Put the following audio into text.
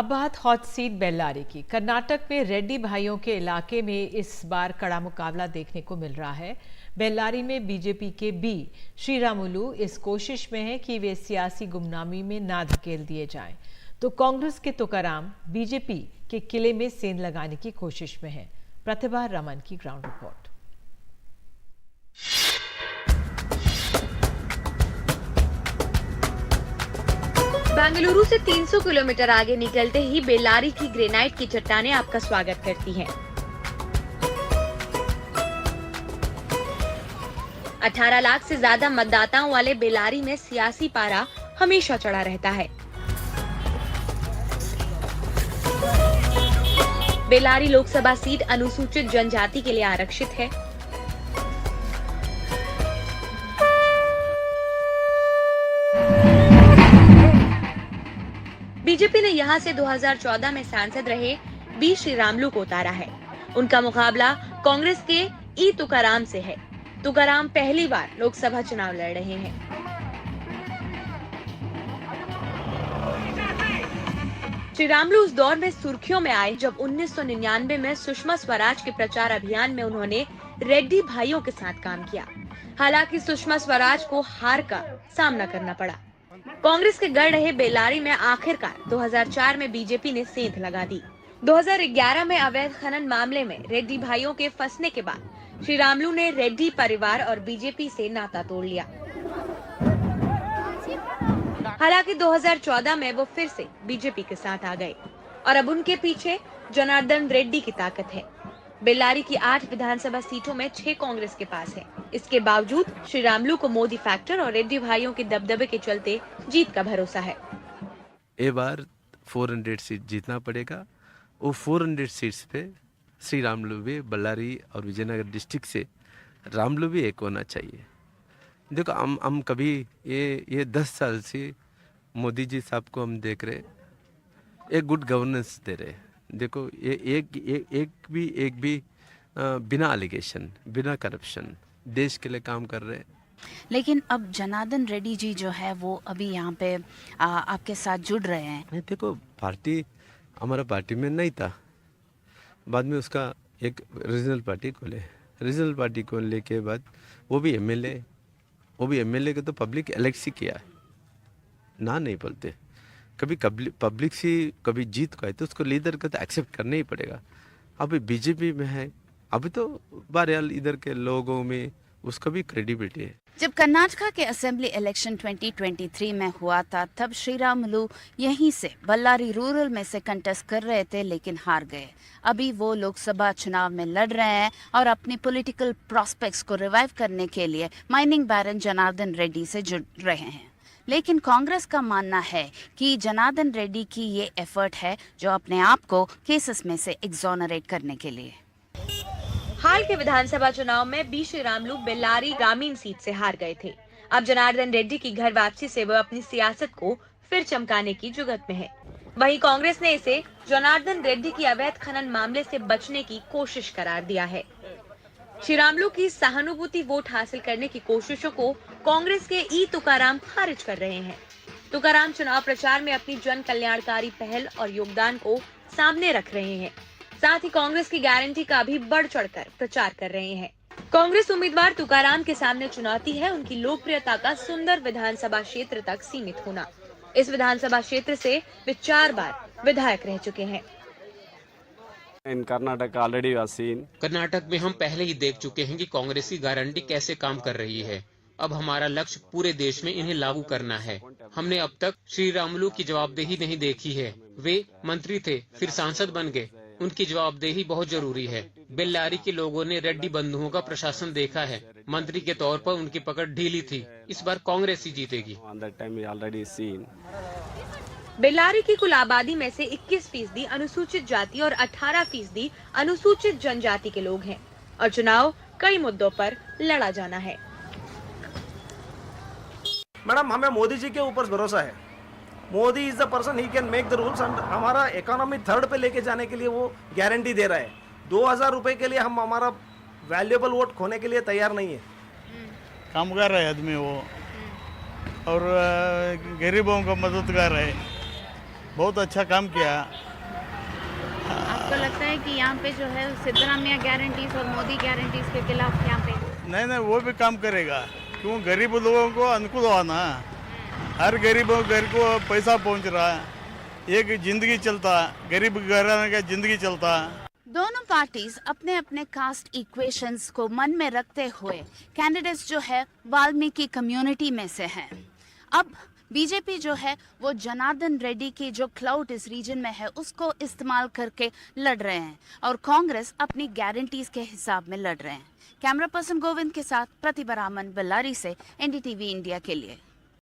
अब बात hot seat Bellary की। कर्नाटक में रेड्डी भाइयों के इलाके में इस बार कड़ा मुकाबला देखने को मिल रहा है। बेल्लारी में बीजेपी के बी श्रीरामुलु इस कोशिश में है कि वे सियासी गुमनामी में ना धकेल दिए जाएं, तो कांग्रेस के तुकाराम बीजेपी के किले में सेंध लगाने की कोशिश में है। प्रतिभा रमन की ग्राउंड रिपोर्ट। बेंगलुरु से 300 किलोमीटर आगे निकलते ही बेल्लारी की ग्रेनाइट की चट्टानें आपका स्वागत करती हैं। 18 लाख से ज्यादा मतदाताओं वाले बेल्लारी में सियासी पारा हमेशा चढ़ा रहता है। बेल्लारी लोकसभा सीट अनुसूचित जनजाति के लिए आरक्षित है। बीजेपी ने यहां से 2014 में सांसद रहे बी श्रीरामुलु को उतारा है। उनका मुकाबला कांग्रेस के ई तुकाराम से है। तुकाराम पहली बार लोकसभा चुनाव लड़ रहे हैं। श्रीरामुलु उस दौर में सुर्खियों में आए जब 1999 में सुषमा स्वराज के प्रचार अभियान में उन्होंने रेड्डी भाइयों के साथ काम किया। हालांकि सुषमा स्वराज को हार का सामना करना पड़ा। कांग्रेस के गढ़ रहे बेल्लारी में आखिरकार 2004 में बीजेपी ने सेंध लगा दी। 2011 में अवैध खनन मामले में रेड्डी भाइयों के फंसने के बाद श्रीरामुलु ने रेड्डी परिवार और बीजेपी से नाता तोड़ लिया। हालांकि 2014 में वो फिर से बीजेपी के साथ आ गए और अब उनके पीछे जनार्दन रेड्डी की ताकत है। बेल्लारी की 8 विधानसभा सीटों में 6 कांग्रेस के पास है। इसके बावजूद श्रीरामुलु को मोदी फैक्टर और रेड्डी भाइयों के दबदबे के चलते जीत का भरोसा है। ये बार 400 सीट जीतना पड़ेगा। वो 400 सीट्स पे श्रीरामुलु भी बेल्लारी और विजयनगर डिस्ट्रिक्ट से रामुलु भी एक होना चाहिए। देखो हम कभी ये 10 साल से मोदी जी साहब को हम देख रहे, एक गुड गवर्नेंस दे रहे। देखो ये एक भी बिना एलिगेशन, बिना करप्शन देश के लिए काम कर रहे हैं। लेकिन अब जनार्दन रेड्डी जी जो है वो अभी यहाँ पे आपके साथ जुड़ रहे हैं। नहीं, देखो पार्टी हमारा पार्टी में नहीं था, बाद में उसका एक रीजनल पार्टी खोले। रीजनल पार्टी खोलने के बाद वो भी एमएलए के तो पब्लिक इलेक्शन किया है ना, नहीं बोलते। कभी पब्लिक से कभी जीत को है तो उसको लीडर को तो एक्सेप्ट करना ही पड़ेगा। अभी बीजेपी में है, अभी तो बहरहाल इधर के लोगों में उसका भी क्रेडिबिलिटी है। जब कर्नाटका के असेंबली इलेक्शन 2023 में हुआ था तब श्रीरामुलु यहीं से बेल्लारी रूरल में से कंटेस्ट कर रहे थे, लेकिन हार गए। अभी वो लोकसभा चुनाव में लड़ रहे हैं और अपनी पॉलिटिकल प्रॉस्पेक्ट्स को रिवाइव करने के लिए माइनिंग बैरन जनार्दन रेड्डी से जुड़ रहे हैं। लेकिन कांग्रेस का मानना है कि जनार्दन रेड्डी की ये एफर्ट है जो अपने आप को केसेस में से एक्सोनरेट करने के लिए। हाल के विधानसभा चुनाव में बी श्रीरामुलु बेल्लारी ग्रामीण सीट से हार गए थे। अब जनार्दन रेड्डी की घर वापसी से वो अपनी सियासत को फिर चमकाने की जुगत में है। वहीं कांग्रेस ने इसे जनार्दन रेड्डी की अवैध खनन मामले से बचने की कोशिश करार दिया है। श्रीरामुलु की सहानुभूति वोट हासिल करने की कोशिशों को कांग्रेस के ई तुकाराम खारिज कर रहे हैं। तुकाराम चुनाव प्रचार में अपनी जन कल्याणकारी पहल और योगदान को सामने रख रहे हैं। साथ ही कांग्रेस की गारंटी का भी बढ़ चढ़कर प्रचार कर रहे हैं। कांग्रेस उम्मीदवार तुकाराम के सामने चुनौती है उनकी लोकप्रियता का सुंदर विधानसभा क्षेत्र तक सीमित होना। इस विधानसभा क्षेत्र से वे 4 बार विधायक रह चुके हैं। इन कर्नाटक ऑलरेडी कर्नाटक में हम पहले ही देख चुके हैं कि कांग्रेस की गारंटी कैसे काम कर रही है। अब हमारा लक्ष्य पूरे देश में इन्हें लागू करना है। हमने अब तक श्रीरामुलु की जवाबदेही नहीं देखी है। वे मंत्री थे, फिर सांसद बन गए। उनकी जवाबदेही बहुत जरूरी है। बेल्लारी के लोगों ने रेड्डी बंधुओं का प्रशासन देखा है। मंत्री के तौर पर उनकी पकड़ ढीली थी। इस बार कांग्रेस ही जीतेगी। बेल्लारी की कुल आबादी में से 21% अनुसूचित जाति और 18% अनुसूचित जनजाति के लोग हैं और चुनाव कई मुद्दों पर लड़ा जाना है। मैडम, हमें मोदी जी के ऊपर भरोसा है। Modi is the person, he can make the rules. And हमारा इकोनॉमी 3rd पे लेके जाने के लिए वो गारंटी दे रहा है। 2000 रुपए के लिए हम हमारा वैल्यूएबल वोट खोने के लिए तैयार नहीं है। कामगार है आदमी वो, और गरीबों को मददगार है। बहुत अच्छा काम किया। आपको लगता है कि यहाँ पे जो है सिद्धरामैया गारंटीज और मोदी गारंटीज के खिलाफ यहाँ पे? नहीं नहीं, वो भी काम करेगा, क्यों गरीब लोगों को अनुकूल हुआ ना। हर गरीब घर को पैसा पहुंच रहा है, एक जिंदगी चलता, गरीब घराने का जिंदगी चलता। दोनों पार्टीज अपने अपने कास्ट इक्वेशंस को मन में रखते हुए कैंडिडेट्स जो है वाल्मीकि कम्युनिटी में से हैं। अब बीजेपी जो है वो जनार्दन रेड्डी की जो क्लाउड इस रीजन में है उसको इस्तेमाल करके लड़ रहे हैं और कांग्रेस अपनी गारंटीज के हिसाब में लड़ रहे हैं। कैमरा पर्सन गोविंद के साथ प्रतिभा रामन, बेल्लारी से NDTV इंडिया के लिए।